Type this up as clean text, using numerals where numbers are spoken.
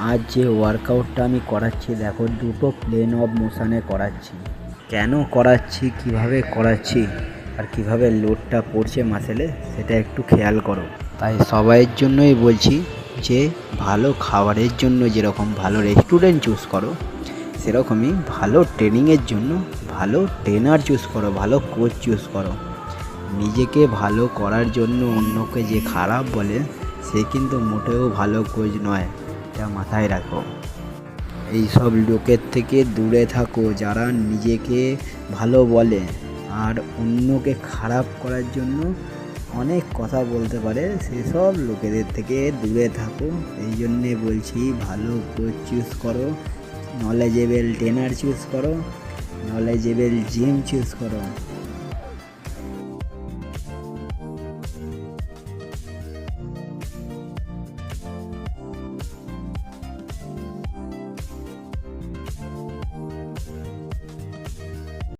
আজ যে ওয়ার্কআউটটা আমি করাচ্ছি দেখো, দুটো প্লেন অফ মোশানে করাচ্ছি। কেন করাচ্ছি, কিভাবে করাচ্ছি আর কিভাবে লোডটা পড়ছে মাসেলে, সেটা একটু খেয়াল করো। তাই সবাইয়ের জন্যই বলছি যে ভালো খাবারের জন্য যেরকম ভালো রেস্টুরেন্ট চুজ করো, সেরকমই ভালো ট্রেনিংয়ের জন্য ভালো ট্রেনার চুজ করো, ভালো কোচ চুজ করো। নিজেকে ভালো করার জন্য অন্যকে যে খারাপ বলে, সে কিন্তু মোটেও ভালো কোচ নয়, এটা মাথায় রাখো। এইসব লোকের থেকে দূরে থাকো যারা নিজেকে ভালো বলে আর অন্যকে খারাপ করার জন্য অনেক কথা বলতে পারে, সেসব লোকেদের থেকে দূরে থাকো। এই জন্যে বলছি ভালো কোচ চুজ করো, নলেজেবল ট্রেনার চুজ করো, নলেজেবল জিম চুজ করো।